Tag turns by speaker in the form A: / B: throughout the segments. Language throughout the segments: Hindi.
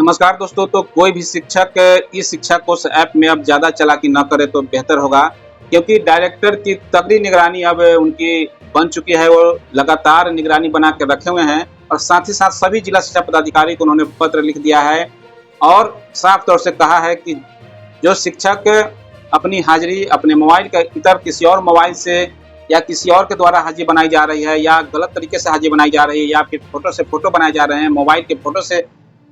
A: नमस्कार दोस्तों। तो कोई भी शिक्षक इस शिक्षा कोष ऐप में अब ज़्यादा चालाकी न करे तो बेहतर होगा, क्योंकि डायरेक्टर की तगड़ी निगरानी अब उनकी बन चुकी है। वो लगातार निगरानी बना के रखे हुए हैं और साथ ही साथ सभी जिला शिक्षा पदाधिकारी को उन्होंने पत्र लिख दिया है और साफ तौर से कहा है कि जो शिक्षक अपनी हाजिरी अपने मोबाइल के इतर किसी और मोबाइल से या किसी और के द्वारा हाजिरी बनाई जा रही है या गलत तरीके से हाजिरी बनाई जा रही है या फिर फोटो से फोटो बनाए जा रहे हैं, मोबाइल के फोटो से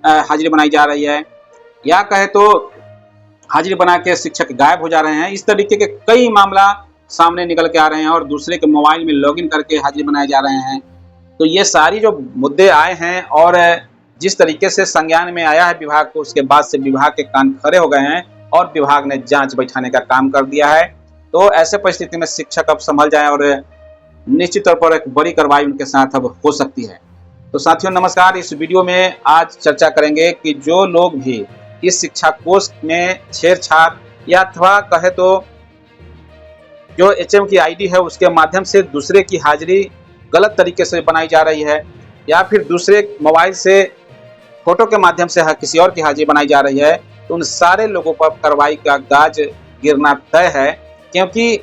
A: हाजिरी बनाई जा रही है, या कहे तो हाजिरी बना के शिक्षक गायब हो जा रहे हैं। इस तरीके के कई मामला सामने निकल के आ रहे हैं और दूसरे के मोबाइल में लॉगिन करके हाजिरी बनाए जा रहे हैं। तो ये सारी जो मुद्दे आए हैं और जिस तरीके से संज्ञान में आया है विभाग को, उसके बाद से विभाग के कान खड़े हो गए हैं और विभाग ने जांच बैठाने का काम कर दिया है। तो ऐसे परिस्थिति में शिक्षक अब संभल जाए और निश्चित तौर पर एक बड़ी कार्रवाई उनके साथ अब हो सकती है। तो साथियों नमस्कार, इस वीडियो में आज चर्चा करेंगे कि जो लोग भी इस शिक्षा कोष में छेड़छाड़ या अथवा कहे तो जो एचएम की आईडी है उसके माध्यम से दूसरे की हाजिरी गलत तरीके से बनाई जा रही है या फिर दूसरे मोबाइल से फोटो के माध्यम से किसी और की हाजिरी बनाई जा रही है, तो उन सारे लोगों पर कार्रवाई का गाज गिरना तय है। क्योंकि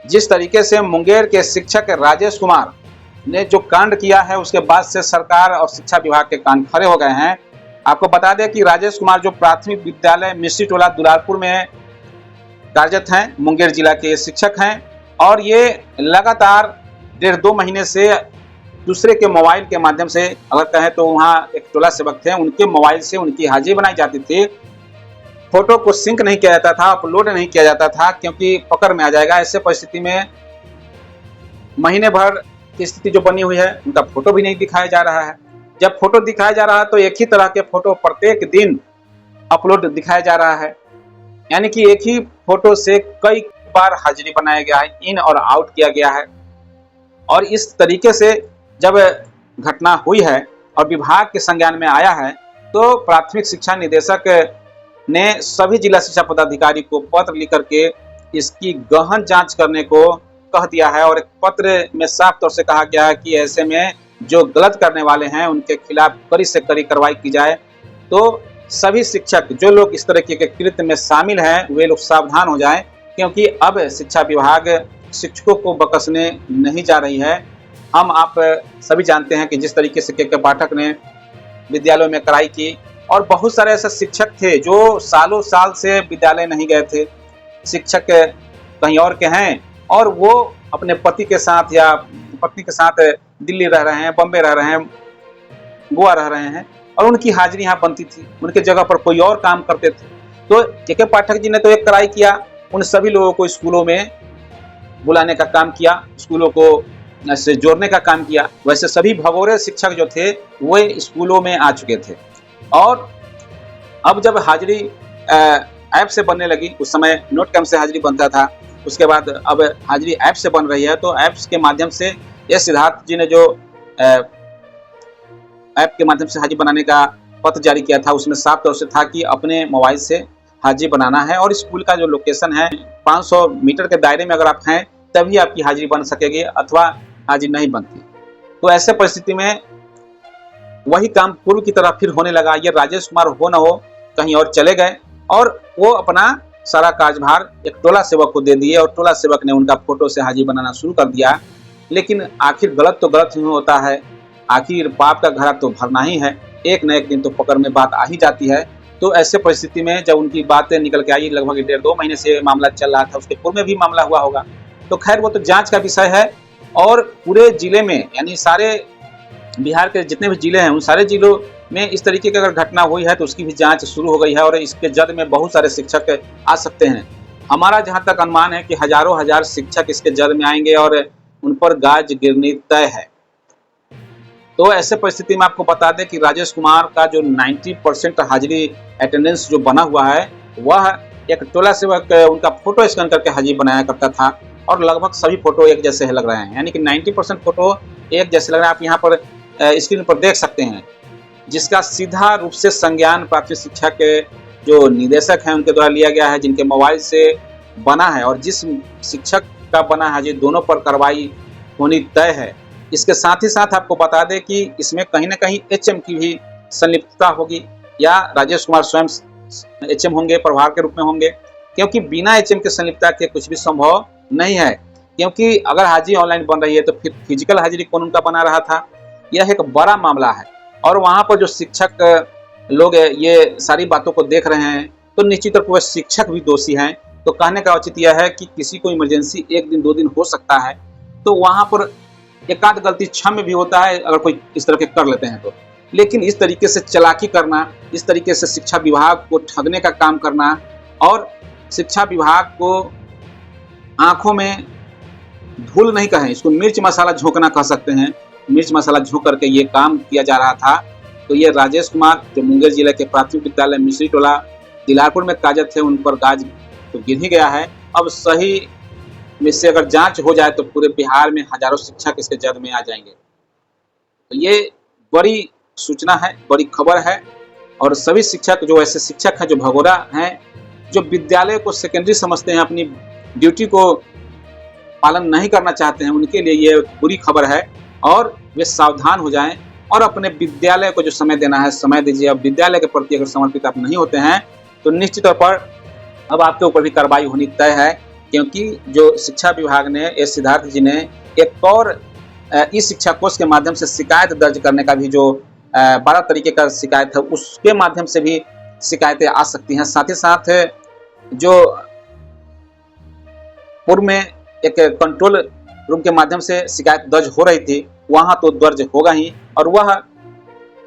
A: जिस तरीके से मुंगेर के शिक्षक राजेश कुमार ने जो कांड किया है उसके बाद से सरकार और शिक्षा विभाग के कान खड़े हो गए हैं। आपको बता दें कि राजेश कुमार जो प्राथमिक विद्यालय मिश्री टोला दुलारपुर में कार्यरत हैं, मुंगेर जिला के शिक्षक हैं और ये लगातार 1.5-2 महीने से दूसरे के मोबाइल के माध्यम से, अगर कहें तो वहाँ एक टोला सेवक थे, उनके मोबाइल से उनकी हाजिरी बनाई जाती थी। फोटो को सिंक नहीं किया जाता था, अपलोड नहीं किया जाता था क्योंकि पकड़ में आ जाएगा। ऐसे परिस्थिति में महीने भर की स्थिति जो बनी हुई है, उनका फोटो भी नहीं दिखाया जा रहा है। जब फोटो दिखाया जा रहा है तो एक ही तरह के फोटो प्रत्येक दिन अपलोड दिखाया जा रहा है, यानी कि एक ही फोटो से कई बार हाजिरी बनाया गया है, इन और आउट किया गया है। और इस तरीके से जब घटना हुई है और विभाग के संज्ञान में आया है तो प्राथमिक शिक्षा निदेशक ने सभी जिला शिक्षा पदाधिकारी को पत्र लिख करके इसकी गहन जांच करने को कह दिया है और एक पत्र में साफ तौर से कहा गया है कि ऐसे में जो गलत करने वाले हैं उनके खिलाफ कड़ी से कड़ी कार्रवाई की जाए। तो सभी शिक्षक जो लोग इस तरह के कृत्य में शामिल हैं वे लोग सावधान हो जाएं, क्योंकि अब शिक्षा विभाग शिक्षकों को बकसने नहीं जा रही है। हम आप सभी जानते हैं कि जिस तरीके से के पाठक ने विद्यालयों में कड़ाई की और बहुत सारे ऐसे शिक्षक थे जो सालों साल से विद्यालय नहीं गए थे, शिक्षक कहीं और के हैं और वो अपने पति के साथ या पत्नी के साथ दिल्ली रह रहे हैं, बम्बे रह रहे हैं, गोवा रह रहे हैं और उनकी हाजिरी यहाँ बनती थी, उनके जगह पर कोई और काम करते थे। तो के पाठक जी ने तो एक कड़ाई किया, उन सभी लोगों को स्कूलों में बुलाने का काम किया, स्कूलों को से जोड़ने का काम किया। वैसे सभी भगोड़े शिक्षक जो थे वो स्कूलों में आ चुके थे और अब जब हाजिरी ऐप से बनने लगी, उस समय नोट कैम्प से हाजिरी बनता था, उसके बाद अब हाजिरी ऐप से बन रही है। तो ऐप्स के माध्यम से ये सिद्धार्थ जी ने जो ऐप के माध्यम से हाजिरी बनाने का पत्र जारी किया था उसमें साफ तौर से था कि अपने मोबाइल से हाजिरी बनाना है और स्कूल का जो लोकेशन है 500 मीटर के दायरे में अगर आप हैं तभी आपकी हाजिरी बन सकेगी, अथवा हाजिरी नहीं बनती। तो ऐसे परिस्थिति में वही काम पूर्व की तरह फिर होने लगा। ये राजेश कुमार हो न हो कहीं और चले गए और वो अपना सारा कार्यभार एक टोला सेवक को दे दिए और टोला सेवक ने उनका फोटो से हाजिरी बनाना शुरू कर दिया। लेकिन आखिर गलत तो गलत ही होता है, आखिर पाप का घड़ा तो भरना ही है, एक न एक दिन तो पकड़ में बात आ ही जाती है। तो ऐसे परिस्थिति में जब उनकी बातें निकल के आई, लगभग 1.5-2 महीने से मामला चल रहा था, उसके पूर्व में भी मामला हुआ होगा, तो खैर वो तो जांच का विषय है। और पूरे जिले में यानी सारे बिहार के जितने भी जिले हैं उन सारे जिलों में इस तरीके की अगर घटना हुई है तो उसकी भी जांच शुरू हो गई है और इसके जद में बहुत सारे शिक्षक आ सकते हैं। हमारा जहां तक अनुमान है कि हजारों हजार शिक्षक इसके जद में आएंगे और उन पर गाज गिरनी तय है। तो ऐसे परिस्थिति में आपको बता दें कि राजेश कुमार का जो 90% हाजिरी अटेंडेंस जो बना हुआ है वह एक टोला सेवक उनका फोटो स्कैन करके हाजिरी बनाया करता था और लगभग सभी फोटो एक जैसे लग रहे हैं, यानी कि 90% फोटो एक जैसे लग रहे हैं। आप यहाँ पर स्क्रीन पर देख सकते हैं, जिसका सीधा रूप से संज्ञान प्राथमिक शिक्षा के जो निदेशक हैं उनके द्वारा लिया गया है, जिनके मोबाइल से बना है और जिस शिक्षक का बना है, ये दोनों पर कार्रवाई होनी तय है। इसके साथ ही साथ आपको बता दें कि इसमें कहीं ना कहीं एचएम की भी संलिप्तता होगी, या राजेश कुमार स्वयं एचएम होंगे, प्रभार के रूप में होंगे, क्योंकि बिना एचएम के संलिप्तता के कुछ भी संभव नहीं है। क्योंकि अगर हाजिरी ऑनलाइन बन रही है तो फिर फिजिकल हाजिरी कौन उनका बना रहा था, यह एक बड़ा मामला है। और वहाँ पर जो शिक्षक लोग ये सारी बातों को देख रहे हैं तो निश्चित तौर पर वह शिक्षक भी दोषी हैं। तो कहने का औचित्य यह है कि किसी को इमरजेंसी 1 दिन 2 दिन हो सकता है, तो वहाँ पर एकाध गलती क्षम्य भी होता है अगर कोई इस तरह के कर लेते हैं तो। लेकिन इस तरीके से चालाकी करना, इस तरीके से शिक्षा विभाग को ठगने का काम करना और शिक्षा विभाग को आंखों में धूल नहीं कहें, इसको मिर्च मसाला झोंकना कह सकते हैं, मिर्च मसाला झोंक करके ये काम किया जा रहा था। तो ये राजेश कुमार जो मुंगेर जिले के प्राथमिक विद्यालय मिश्री टोला दिलारपुर में कार्यरत थे, उन पर गाज तो गिर ही गया है। अब सही में से अगर जांच हो जाए तो पूरे बिहार में हजारों शिक्षक इसके जद में आ जाएंगे। तो ये बड़ी सूचना है, बड़ी खबर है। और सभी शिक्षक जो ऐसे शिक्षक हैं जो भगोड़ा हैं, जो विद्यालय को सेकेंडरी समझते हैं, अपनी ड्यूटी को पालन नहीं करना चाहते हैं, उनके लिए ये बुरी खबर है। और वे सावधान हो जाएं और अपने विद्यालय को जो समय देना है समय दीजिए। अब विद्यालय के प्रति अगर समर्पित आप नहीं होते हैं तो निश्चित तौर पर अब आपके ऊपर भी कार्रवाई होनी तय है। क्योंकि जो शिक्षा विभाग ने, एस सिद्धार्थ जी ने एक और ई शिक्षा कोष के माध्यम से शिकायत दर्ज करने का भी जो 12 तरीके का शिकायत है, उसके माध्यम से भी शिकायतें आ सकती हैं। साथ ही साथ जो पूर्व में एक कंट्रोल रूम के माध्यम से शिकायत दर्ज हो रही थी, वहां तो दर्ज होगा ही, और वह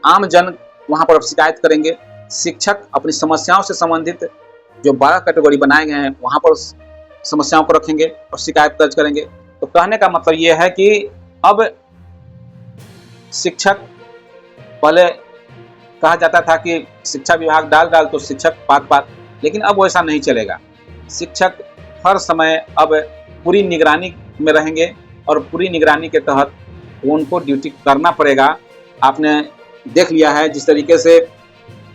A: आम जन वहां पर अब शिकायत करेंगे। शिक्षक अपनी समस्याओं से संबंधित जो 12 कैटेगरी बनाए गए हैं वहां पर समस्याओं को रखेंगे और शिकायत दर्ज करेंगे। तो कहने का मतलब यह है कि अब शिक्षक, पहले कहा जाता था कि शिक्षा विभाग डाल तो शिक्षक पात, लेकिन अब वैसा नहीं चलेगा। शिक्षक हर समय अब पूरी निगरानी में रहेंगे और पूरी निगरानी के तहत उनको ड्यूटी करना पड़ेगा। आपने देख लिया है जिस तरीके से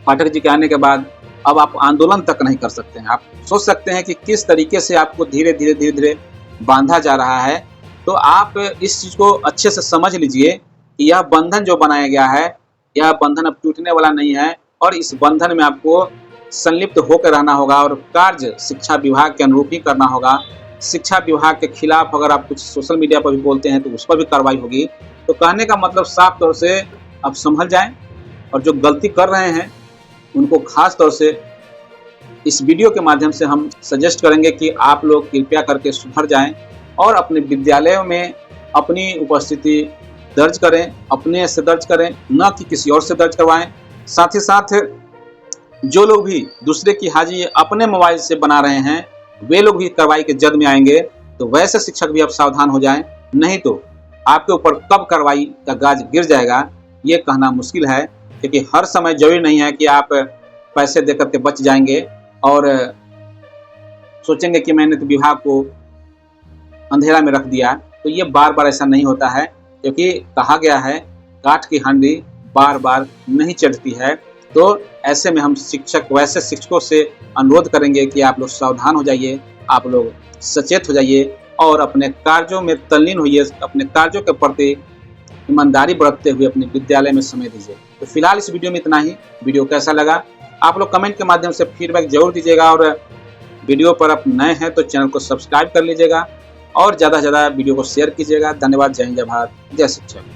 A: पाठक जी के आने के बाद अब आप आंदोलन तक नहीं कर सकते हैं। आप सोच सकते हैं कि किस तरीके से आपको धीरे धीरे बांधा जा रहा है। तो आप इस चीज़ को अच्छे से समझ लीजिए कि यह बंधन जो बनाया गया है, यह बंधन अब टूटने वाला नहीं है और इस बंधन में आपको संलिप्त होकर रहना होगा और कार्य शिक्षा विभाग के अनुरूप ही करना होगा। शिक्षा विभाग के खिलाफ अगर आप कुछ सोशल मीडिया पर भी बोलते हैं तो उस पर भी कार्रवाई होगी। तो कहने का मतलब साफ तौर से आप संभल जाएं और जो गलती कर रहे हैं उनको खास तौर से इस वीडियो के माध्यम से हम सजेस्ट करेंगे कि आप लोग कृपया करके सुधर जाएं और अपने विद्यालयों में अपनी उपस्थिति दर्ज करें, अपने से दर्ज करें, न कि किसी और से दर्ज करवाएं। साथ ही साथ जो लोग भी दूसरे की हाजिरी अपने मोबाइल से बना रहे हैं वे लोग भी कार्रवाई के जद में आएंगे। तो वैसे शिक्षक भी अब सावधान हो जाएं, नहीं तो आपके ऊपर कब कार्रवाई का गाज गिर जाएगा ये कहना मुश्किल है। क्योंकि हर समय जरूरी नहीं है कि आप पैसे देकर के बच जाएंगे और सोचेंगे कि मैंने तो विभाग को अंधेरा में रख दिया। तो ये बार बार ऐसा नहीं होता है, क्योंकि कहा गया है काठ की हांडी बार बार नहीं चढ़ती है। तो ऐसे में हम शिक्षक, वैसे शिक्षकों से अनुरोध करेंगे कि आप लोग सावधान हो जाइए, आप लोग सचेत हो जाइए और अपने कार्यों में तल्लीन होइए, अपने कार्यों के प्रति ईमानदारी बरतते हुए अपने विद्यालय में समय दीजिए। तो फिलहाल इस वीडियो में इतना ही। वीडियो कैसा लगा आप लोग कमेंट के माध्यम से फीडबैक जरूर दीजिएगा और वीडियो पर आप नए हैं तो चैनल को सब्सक्राइब कर लीजिएगा और ज़्यादा से ज़्यादा वीडियो को शेयर कीजिएगा। धन्यवाद। जय हिंद, जय भारत, जय शिक्षक।